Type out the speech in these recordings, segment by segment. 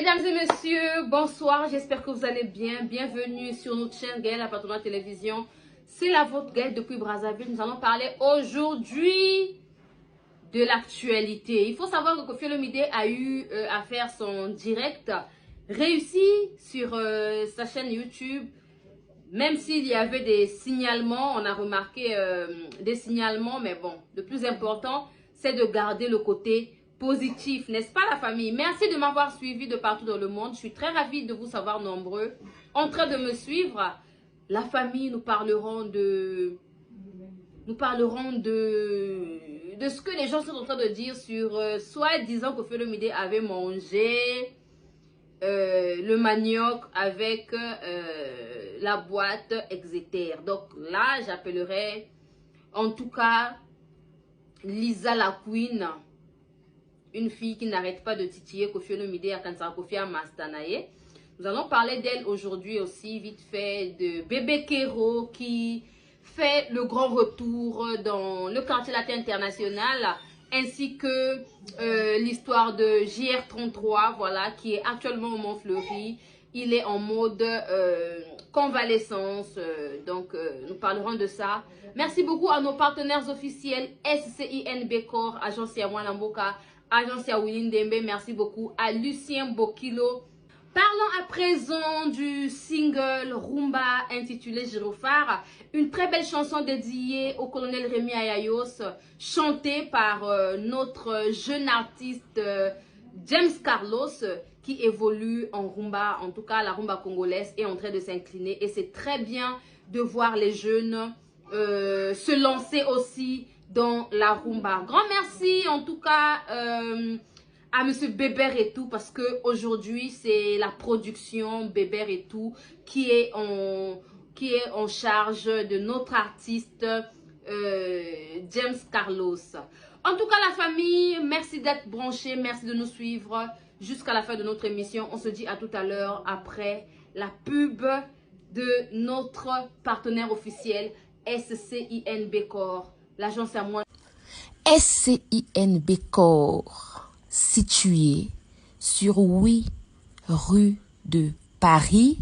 Mesdames et messieurs, bonsoir, j'espère que vous allez bien. Bienvenue sur notre chaîne Gaëlle Appartenant Télévision. C'est la vôtre Gaëlle depuis Brazzaville. Nous allons parler aujourd'hui de l'actualité. Il faut savoir que Koffi Olomide a eu à faire son direct réussi sur sa chaîne YouTube. Même s'il y avait des signalements, on a remarqué des signalements, mais bon, le plus important, c'est de garder le côté positif, n'est-ce pas la famille? Merci de m'avoir suivi de partout dans le monde. Je suis très ravie de vous savoir nombreux en train de me suivre. La famille, nous parlerons de ce que les gens sont en train de dire sur soi-disant que Koffi Olomide avait mangé le manioc avec la boîte Exeter. Donc là, j'appellerai en tout cas Lisa la Queen, une fille qui n'arrête pas de titiller Koffi Olomide à Kansara Koffi à Mastanaye. Nous allons parler d'elle aujourd'hui aussi, vite fait, de Bébé Kero qui fait le grand retour dans le quartier latin international, ainsi que l'histoire de JR33, voilà, qui est actuellement au Mont-Fleury. Il est en mode convalescence, donc nous parlerons de ça. Merci beaucoup à nos partenaires officiels SCINB Corps, Agence Yamwa Lamboka, Agence Yawilin Dembe. Merci beaucoup à Lucien Bokilo. Parlons à présent du single Rumba intitulé Girophare, une très belle chanson dédiée au colonel Rémi Ayayos, chantée par notre jeune artiste James Carlos, qui évolue en rumba, en tout cas la rumba congolaise est en train de s'incliner, et c'est très bien de voir les jeunes se lancer aussi dans la rumba. Grand merci en tout cas à monsieur Bébert et tout, parce que aujourd'hui c'est la production Bébert et tout qui est en charge de notre artiste James Carlos. En tout cas la famille, merci d'être branchés, merci de nous suivre jusqu'à la fin de notre émission. On se dit à tout à l'heure après la pub de notre partenaire officiel SCINB Corps, l'agence à moi. SCINB Corps, situé sur 8 rue de Paris,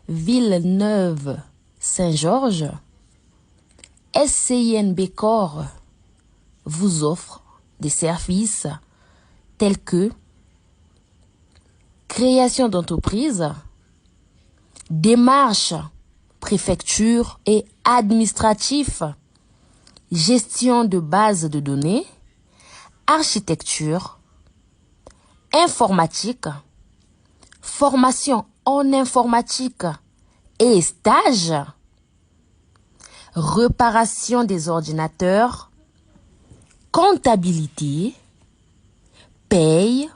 Villeneuve-Saint-Georges. SCINB Corps vous offre des services tels que création d'entreprise, démarches, préfecture et administratif, gestion de bases de données, architecture, informatique, formation en informatique et stage, réparation des ordinateurs, comptabilité, paye,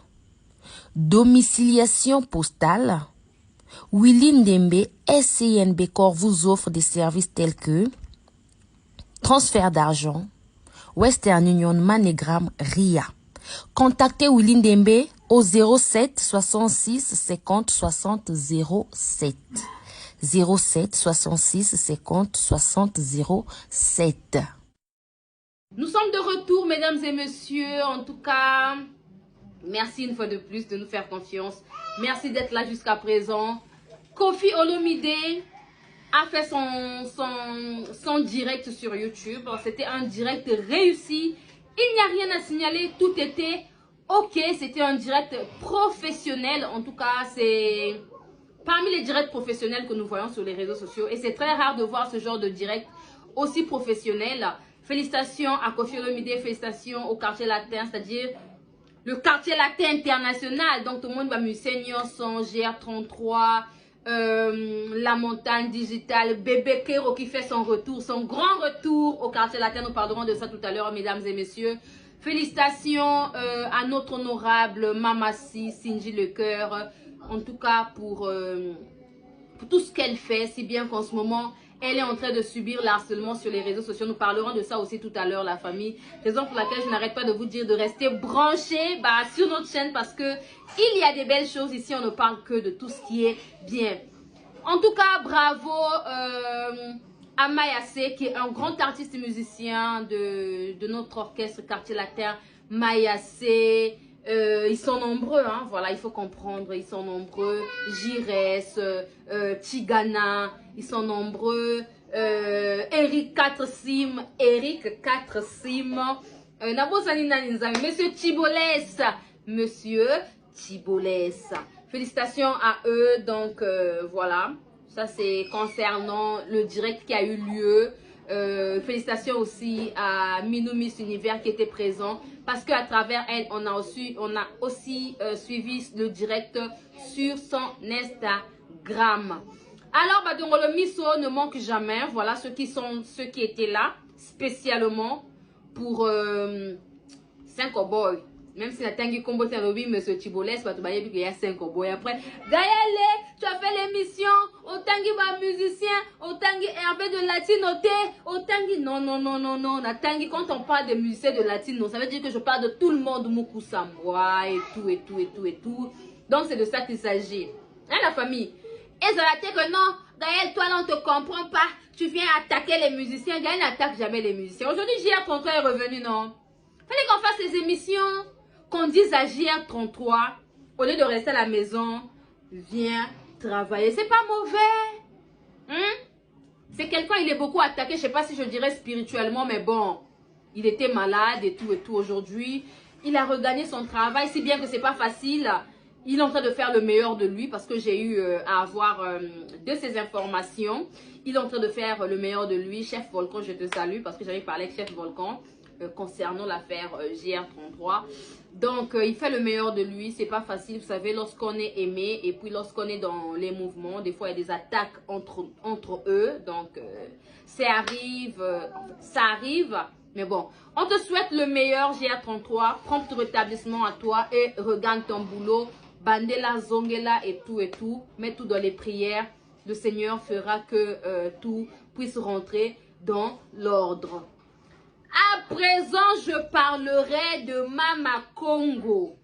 domiciliation postale. Willy Ndembe SCINB Corps vous offre des services tels que transfert d'argent, Western Union, MoneyGram, RIA. Contactez Willy Ndembe au 07 66 50 60 07. 07 66 50 60 07. Nous sommes de retour, mesdames et messieurs. En tout cas, merci une fois de plus de nous faire confiance. Merci d'être là jusqu'à présent. Koffi Olomide a fait son direct sur YouTube. C'était un direct réussi. Il n'y a rien à signaler. Tout était ok. C'était un direct professionnel. En tout cas, c'est parmi les directs professionnels que nous voyons sur les réseaux sociaux. Et c'est très rare de voir ce genre de direct aussi professionnel. Félicitations à Koffi Olomide. Félicitations au quartier latin, c'est-à-dire le quartier latin international. Donc tout le monde va me saigner son GR33. La montagne digitale, Bébé Kero qui fait son retour, son grand retour au quartier latin. Nous parlerons de ça tout à l'heure, mesdames et messieurs. Félicitations à notre honorable Mamassi Sinji Le Cœur, en tout cas pour tout ce qu'elle fait, si bien qu'en ce moment elle est en train de subir l'harcèlement sur les réseaux sociaux. Nous parlerons de ça aussi tout à l'heure, la famille. Raison pour laquelle je n'arrête pas de vous dire de rester branchés sur notre chaîne, parce que il y a des belles choses ici. On ne parle que de tout ce qui est bien. En tout cas, bravo à Mayassé, qui est un grand artiste musicien de notre orchestre Quartier Latin. Mayassé, Ils sont nombreux, hein, voilà, il faut comprendre, ils sont nombreux. Jires, Tigana, ils sont nombreux. Eric 4 Sim, Monsieur Thibolès, Monsieur Thibolès. Félicitations à eux, donc voilà, ça c'est concernant le direct qui a eu lieu. Félicitations aussi à Minou Miss Univers qui était présent parce qu'à travers elle, on a aussi suivi le direct sur son Instagram. Alors, le Misso ne manque jamais. Voilà ceux qui étaient là spécialement pour 5 boys. Même si la tangi combo c'est lobby, monsieur Thibolès, il y a 5 boys. Après, Gaëlle, tu as fait l'émission, au tangi ma musicien, au tangi Hervé de Latinoté, au tangi. Non, la tangi, quand on parle de musiciens de Latino, ça veut dire que je parle de tout le monde, Moukou Sambois et tout. Donc, c'est de ça qu'il s'agit. Hein, la famille? Et ça a été que non, Gaëlle, toi là, on ne te comprend pas. Tu viens attaquer les musiciens. Gaëlle n'attaque jamais les musiciens. Aujourd'hui, JR33 est revenu, non? Fallait qu'on fasse les émissions. Qu'on dise à JR33, au lieu de rester à la maison, viens travailler. C'est pas mauvais. C'est quelqu'un, il est beaucoup attaqué. Je sais pas si je dirais spirituellement, mais bon, il était malade et tout aujourd'hui. Il a regagné son travail, si bien que c'est pas facile. Il est en train de faire le meilleur de lui parce que j'ai eu à avoir de ces informations. Il est en train de faire le meilleur de lui. Chef Volcan, je te salue parce que j'avais parlé avec Chef Volcan concernant l'affaire JR33. Donc, il fait le meilleur de lui. C'est pas facile, vous savez, lorsqu'on est aimé et puis lorsqu'on est dans les mouvements, des fois, il y a des attaques entre eux. Donc, ça arrive. Mais bon, on te souhaite le meilleur, JR33. Prompt rétablissement à toi et regagne ton boulot. Bandela, Zongela et tout. Mets tout dans les prières. Le Seigneur fera que tout puisse rentrer dans l'ordre. À présent, je parlerai de Mama Congo.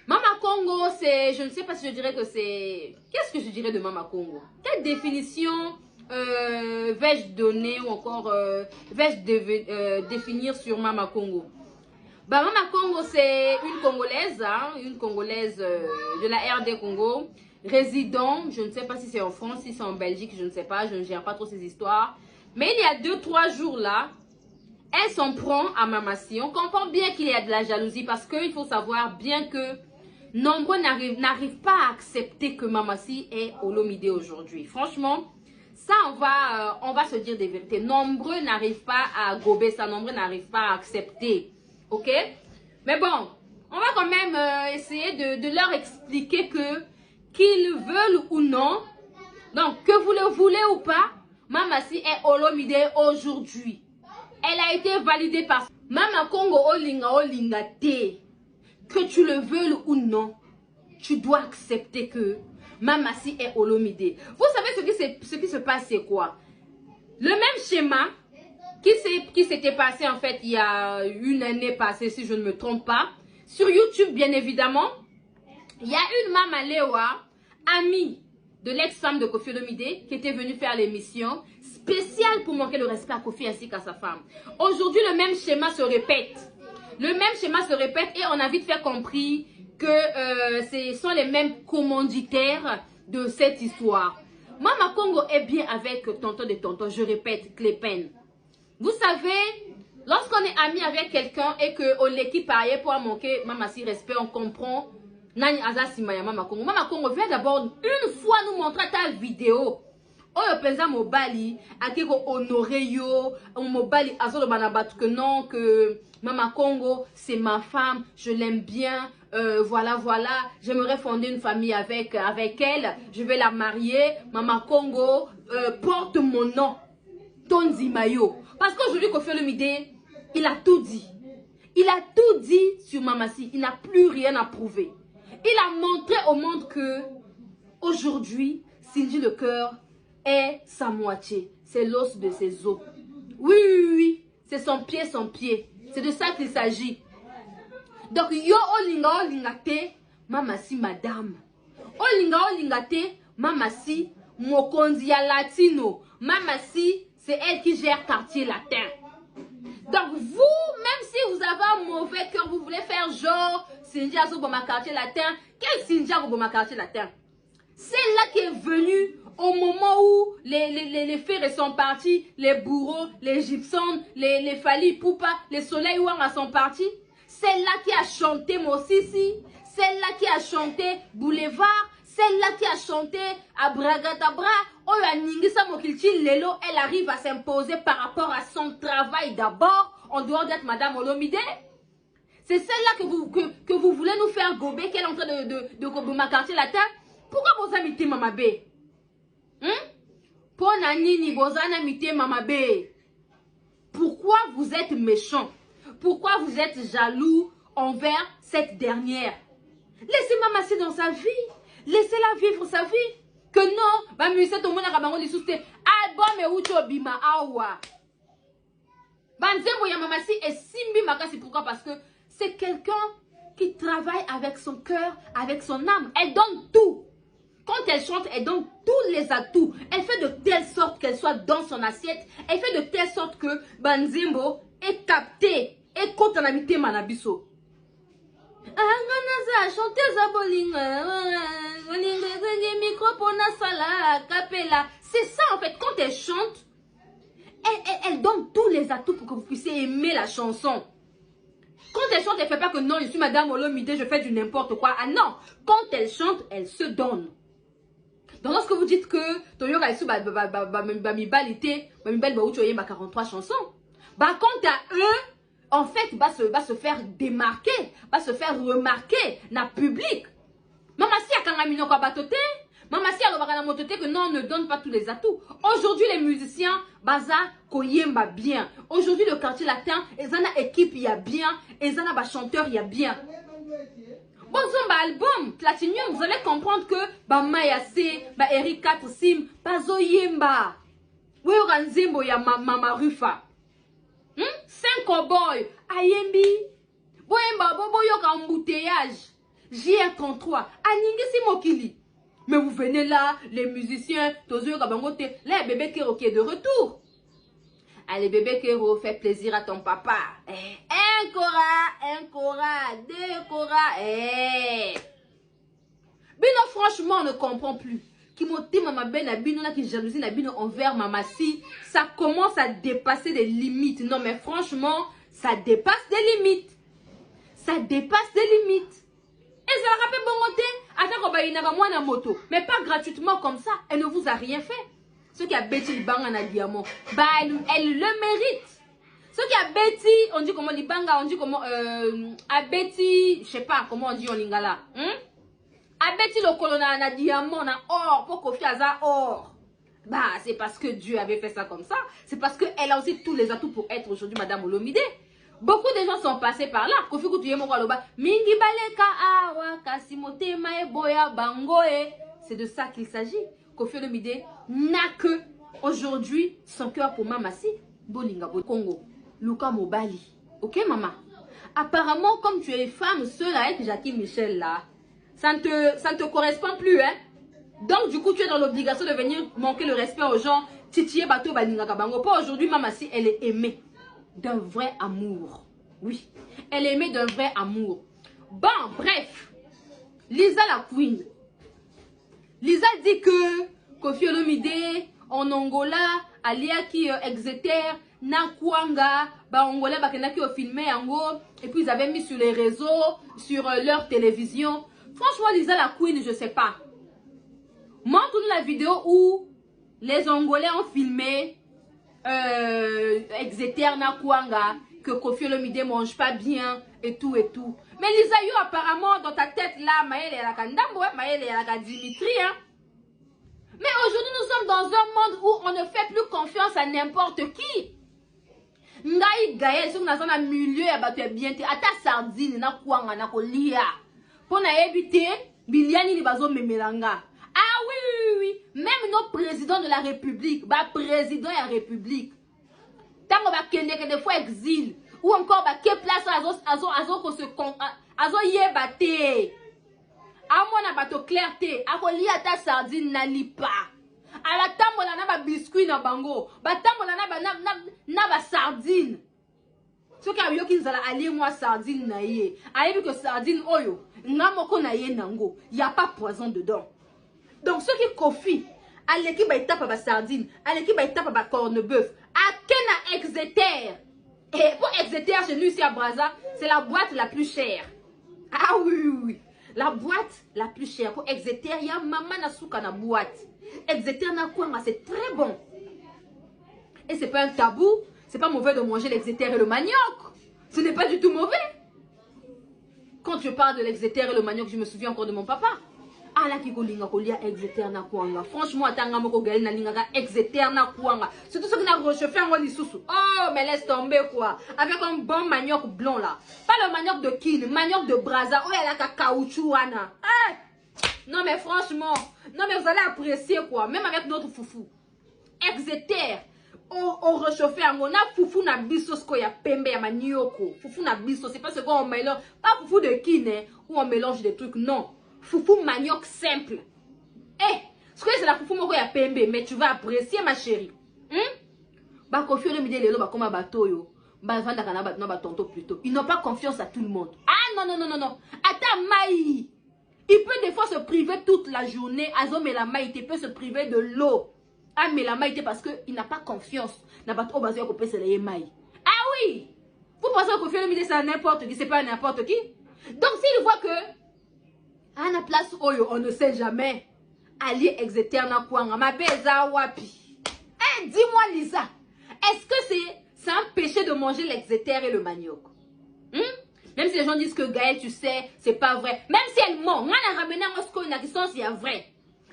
Mama Congo, c'est... Je ne sais pas si je dirais que c'est... Qu'est-ce que je dirais de Mama Congo? Quelle définition vais-je donner ou encore vais-je définir sur Mama Congo? Bah, Mama Congo, c'est une Congolaise, hein, de la RD Congo, résident, je ne sais pas si c'est en France, si c'est en Belgique, je ne sais pas, je ne gère pas trop ces histoires. Mais il y a 2-3 jours là, elle s'en prend à Mamassi. On comprend bien qu'il y a de la jalousie parce qu'il faut savoir bien que nombreux n'arrivent pas à accepter que Mamassi est Olomide aujourd'hui. Franchement, ça on va se dire des vérités. Nombreux n'arrivent pas à gober ça, nombreux n'arrivent pas à accepter. Ok? Mais bon, on va quand même essayer de leur expliquer que qu'ils veulent ou non, donc que vous le voulez ou pas, Mamassi est Olomide aujourd'hui. Elle a été validée par Mama Congo Olinga Te. Que tu le veuilles ou non, tu dois accepter que Mamassi est Olomide. Vous savez ce qui se passe, c'est quoi? Le même schéma qui s'était passé en fait il y a une année passée, si je ne me trompe pas. Sur YouTube, bien évidemment, il y a une Mama Lewa, amie de l'ex-femme de Kofi Olomide, qui était venue faire l'émission spéciale pour manquer le respect à Kofi ainsi qu'à sa femme. Aujourd'hui, le même schéma se répète. Le même schéma se répète et on a vite fait compris que ce sont les mêmes commanditaires de cette histoire. Mama Congo est bien avec tonton de tonton, je répète, Clépen. Vous savez, lorsqu'on est ami avec quelqu'un et que l'équipe aille pour manquer Mamassi respect, on comprend. Nani Azasimaya Mama Congo. Mama Congo, viens d'abord une fois nous montrer ta vidéo. Oh, le président Mobali, Akiko honoré yo, Mobali Azolo Banabatu que non, que Mama Congo, c'est ma femme, je l'aime bien, voilà, j'aimerais fonder une famille avec elle, je vais la marier, Mama Congo, porte mon nom, Tonzi Mayo. Parce qu'aujourd'hui, Kofi Olomide, il a tout dit. Il a tout dit sur Mamassi, il n'a plus rien à prouver. Il a montré au monde que aujourd'hui, Cindy le cœur est sa moitié. C'est l'os de ses os. Oui. C'est son pied. C'est de ça qu'il s'agit. Donc, yo olinga te, Mamassi madame. Olinga te, Mamassi mokonzi ya latino. Mamassi, c'est elle qui gère quartier latin. Donc, vous, même si vous avez un mauvais cœur, vous voulez faire genre Cindy Azoboma quartier latin. Quel Cindy Azoboma quartier latin? C'est là qui est venu au moment où les frères sont partis, les bourreaux, les gypsons, les Fali Poupa, les Soleil Ouanga sont partis. C'est là qui a chanté Mosisi, c'est là qui a chanté Boulevard, c'est là qui a chanté Abragatabra. Elle arrive à s'imposer par rapport à son travail d'abord, en dehors d'être Madame Olomide. C'est celle-là que vous voulez nous faire gober, qu'elle est en train de Koboma quartier latin. Pourquoi vous avez Mama B? Pourquoi vous êtes méchant? Pourquoi vous êtes jaloux envers cette dernière? Laissez Mamassi dans sa vie. Laissez-la vivre sa vie. Que non, bah musée tout le monde a rabango disouté. Album et ucho bima awa. Banzembo ya Mamassi et Simbi Makasi. Pourquoi? Parce que c'est quelqu'un qui travaille avec son cœur, avec son âme. Elle donne tout. Quand elle chante, elle donne tous les atouts. Elle fait de telle sorte qu'elle soit dans son assiette. Elle fait de telle sorte que Banzembo est capté. Et quand on a mis Manabiso. C'est ça en fait, quand elle chante, elle donne tous les atouts pour que vous puissiez aimer la chanson. Quand elle chante, elle ne fait pas que non, je suis Madame Olomide, je fais du n'importe quoi. Ah non, quand elle chante, elle se donne. Donc lorsque vous dites que Toyo Kaisu mi 43 chansons, bah quant à eux, en fait, va se faire démarquer, va se faire remarquer dans le public. Maman si a kangamino kwa batote, maman si a robaka na motote que non, on ne donne pas tous les atouts. Aujourd'hui, les musiciens, baza koyemba bien. Aujourd'hui, le quartier latin, ils ont une équipe, il y a bien, ils ont un chanteur, il y a bien. Bon, son album, Platinum, vous allez comprendre que ba Mayase, ba Eric 4 Sim, bazo yemba. Oui, Ranzimbo ya Mama Rufa. 5 cowboys, Ayembi, Boyemba, Bobo Yoka embouteillage, JR33, Aningisi Mokili. Mais vous venez là, les musiciens, Tozo Yoka Bangote, là, bébé Kero qui est de retour. Allez, bébé Kero, fais plaisir à ton papa. Un Cora, 2 Cora, Bino, franchement, on ne comprend plus. Qui m'ont Mama Ben a bino qui jalousie na bino envers Mamassi, ça commence à dépasser des limites. Non mais franchement, ça dépasse des limites. Ça dépasse des limites. Et ça la rappelle bongoté, attends qu'on va y avoir moins moto, mais pas gratuitement comme ça. Elle ne vous a rien fait. Ceux qui a bêti le banga na diamant, bah elle le mérite. Ceux qui a bêti, on dit comment les banga, on dit comment a bêti, je sais pas comment on dit en lingala. Abeti le colonna na diamant na or pour Kofi Aza or. Bah c'est parce que Dieu avait fait ça comme ça. C'est parce qu'elle a aussi tous les atouts pour être aujourd'hui Madame Olomide. Beaucoup de gens sont passés par là. Kofi Kutuye Mokaloba. Mingi baleka awa kasimote mae boya bangoe. C'est de ça qu'il s'agit. Kofi Olomide n'a que aujourd'hui son cœur pour Mamassi. Bolinga Congo. Luka Mobali. Ok maman. Apparemment comme tu es femme seule avec Jackie Michel là. Ça ne te correspond plus, hein. Donc, du coup, tu es dans l'obligation de venir manquer le respect aux gens. Titiye bato balinga kabango. Pas aujourd'hui, Mamassi, elle est aimée d'un vrai amour. Oui, elle est aimée d'un vrai amour. Bon, bref. Lisa la Queen. Lisa dit que Kofi Olomide, en Angola, alia qui Exeter, Nakwanga, ba Angola, bakena qui ont filmé Ango, et puis ils avaient mis sur les réseaux, sur leur télévision. Franchement, Lisa la Queen, je sais pas. Montre-nous la vidéo où les Angolais ont filmé Exeter Nakwanga, que Kofi Olomide mange pas bien et tout et tout. Mais Lisa, yo apparemment dans ta tête là, Maëlle et la Kandambo, Maëlle et la Dimitri, hein. Mais aujourd'hui, nous sommes dans un monde où on ne fait plus confiance à n'importe qui. Ngai Gaël, si on a un milieu, il bien à ta sardine, na Kwanga, na Kolia. Pour éviter, Biliani li bazo memelanga. Ah oui. Même nos présidents de la République, président de la République. Tant qu'on va que des fois exil, ou encore que place azo yebate. A moi na bato clarté, a ko li ata sardine na lipa. A la tambola na ba biscuit na bango, ba tambola na ba sardine. Ce qui a eu qui nous a allié moi sardine naïe. A vu que sardine oyo, n'amoko naïe nango. Il n'y a pas poison dedans. Donc ce qui Kofi, à l'équipe va taper à sardine, à l'équipe va taper à corned-beef, à Kena Exeter. Et pour Exeter chez nous ici à Brazza, c'est la boîte la plus chère. Ah oui, oui, oui. La boîte la plus chère. Pour Exeter, il y a maman nasuka na boîte. Exeter na quoi, c'est très bon. Et c'est pas un tabou. C'est pas mauvais de manger l'exéter et le manioc. Ce n'est pas du tout mauvais. Quand je parle de l'exéter et le manioc, je me souviens encore de mon papa. Ah là qui kolinga kolia exéter na kuanga. Franchement, atanga moko gali na linga exéter na kuanga. Surtout ceux qui n'a rechauffé en wani sousou. Oh, mais laisse tomber quoi. Avec un bon manioc blanc là. Pas le manioc de Kin, manioc de Brazza. Oh, elle a caoutchouc ana. Hey! Non mais franchement, non mais vous allez apprécier quoi. Même avec notre foufou. Exéter. On réchauffe on a foufou na biso sko ya pembe ya manioko. Foufou na biso, c'est pas ce qu'on mélange. Pas foufou de Kin où on mélange des trucs, non. Foufou manioc simple. Eh, ce que c'est la foufou moko ya pembe, mais tu vas apprécier ma chérie. Ba Kofi Olomide lelo ba koma bato yo. Ba vanda kana ba no ba tonto plutôt. Ils n'ont pas confiance à tout le monde. Ah non non non non non. Attends Maï. Il peut des fois se priver toute la journée. Azom et la Maï, il peut se priver de l'eau. Ah, mais la maille, parce qu'il n'a pas confiance. N'a pas trop basé à couper les mailles. Ah oui! Vous pensez que Kofi Olomide c'est n'importe qui, c'est pas n'importe qui. Donc s'il voit que à la place Oyo, on ne sait jamais. Ali Exeter na kuanga, ma beza wapi. Eh, dis-moi Lisa, est-ce que c'est un péché de manger l'exeter et le manioc? Même si les gens disent que Gaël, tu sais, c'est pas vrai. Même si elle ment, on a ramené un osco, n'a qui sont si vrai.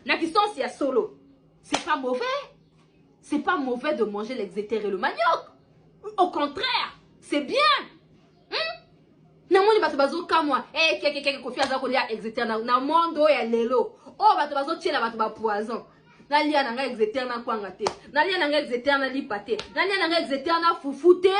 N'a qui sont si solo. C'est pas mauvais. C'est pas mauvais de manger l'exéter et le manioc. Au contraire, c'est bien. Na moni bato bazo kamwa. Eh, keke kofi aza kolia exéter na mondo ya lelo. Oh, bato bazo tiela bato ba poison. Na lia na nga exéter na kwanga te. Na lia na nga exéter na lipate. Na lia na nga exéter na fufute.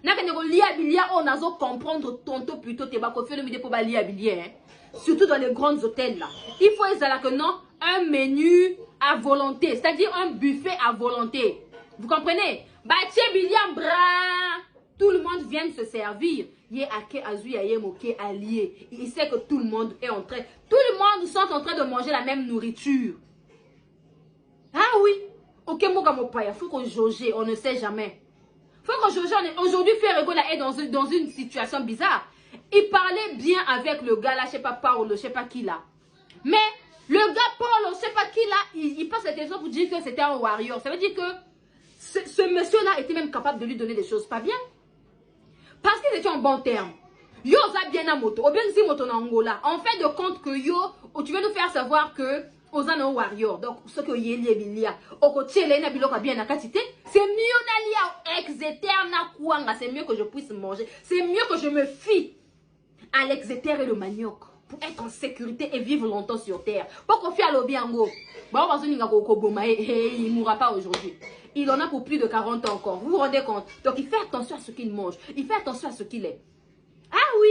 Na kene ko lia bilia on nazo comprendre tonto plutôt te ba Kofi Olomide pour ba lia bilia. Surtout dans les grands hôtels là. Il faut ezala que non un menu à volonté, c'est-à-dire un buffet à volonté. Vous comprenez? Batie Biliam bra, tout le monde vient se servir. Yé ake azuya yé moke allié. Il sait que tout le monde est en train, tout le monde sont en train de manger la même nourriture. Ah oui. Ok moka mopaya, faut qu'on jauge, on ne sait jamais. Faut qu'on jauge. Aujourd'hui, Ferregola est dans une situation bizarre. Il parlait bien avec le gars là, je sais pas Paolo, je sais pas qui là. Mais le gars Paul, on sait pas qui là, il passe cette question pour dire que c'était un warrior. Ça veut dire que ce monsieur-là était même capable de lui donner des choses pas bien. Parce qu'ils étaient en bon terme. Yo, ça bien à moto. Ou bien si moto na Angola. En fait de compte que yo, tu veux nous faire savoir que Oza no warrior. Donc, ce que yeli bilia. Oko tchele na biloka bien na katite. C'est mieux d'aller exéter na kuanga. C'est mieux que je puisse manger. C'est mieux que je me fie à l'exéter et le manioc. Pour être en sécurité et vivre longtemps sur terre. Pour qu'on fasse le bien en gros. Il ne mourra pas aujourd'hui. Il en a pour plus de 40 ans encore. Vous vous rendez compte? Donc il fait attention à ce qu'il mange. Il fait attention à ce qu'il est. Ah oui.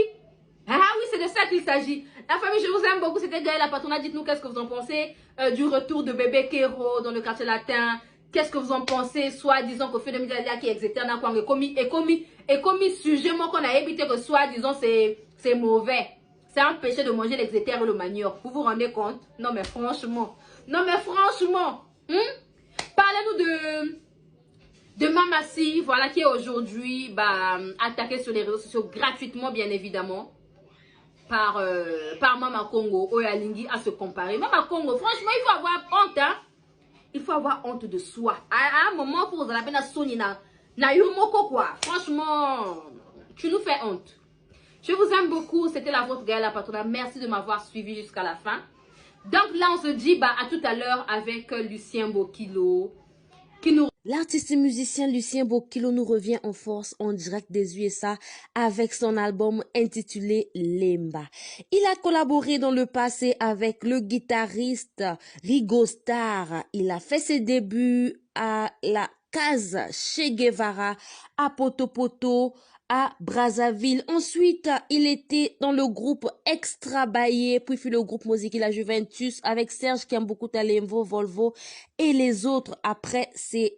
Ah oui, c'est de ça qu'il s'agit. La famille, je vous aime beaucoup. C'était Gaël, la patronne. Dites-nous qu'est-ce que vous en pensez du retour de bébé Kero dans le quartier latin. Qu'est-ce que vous en pensez? Soit disons que fait de Midalia qui est exéter et commis sujet moi qu'on a évité que soit disons c'est mauvais. C'est un péché de manger l'exéter et le manioc. Vous vous rendez compte? Non mais franchement. Non mais franchement. Parlez-nous de Mamassi, voilà, qui est aujourd'hui attaqué sur les réseaux sociaux gratuitement, bien évidemment. Par Mama Congo, Oyalingi, à se comparer. Mama Congo, franchement, il faut avoir honte, hein. Il faut avoir honte de soi. À un moment, pour vous la peine à Sonina, na yumoko quoi. Franchement, tu nous fais honte. Je vous aime beaucoup. C'était la vôtre Gaëlle la patronne. Merci de m'avoir suivi jusqu'à la fin. Donc là, on se dit à tout à l'heure avec Lucien Bokilo. L'artiste et musicien Lucien Bokilo nous revient en force en direct des USA avec son album intitulé Lemba. Il a collaboré dans le passé avec le guitariste Rigo Starr. Il a fait ses débuts à la case Che Guevara, à Poto Poto, à Brazzaville. Ensuite, il était dans le groupe Extra Baye, puis le groupe Musique La Juventus avec Serge Kiambukuta Lemvo, Volvo et les autres. Après, c'est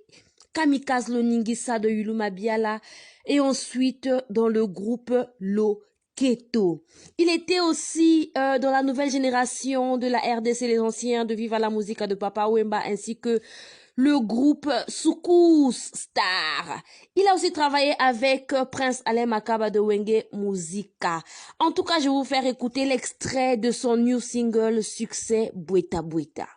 Kamikaze Loningisa de Yuluma Biala et ensuite dans le groupe Loketo. Il était aussi dans la nouvelle génération de la RDC, les anciens de Viva la Musica de Papa Wemba ainsi que le groupe Soukous Star. Il a aussi travaillé avec Prince Alain Makaba de Wenge Musica. En tout cas, je vais vous faire écouter l'extrait de son new single succès Bweta Bweta.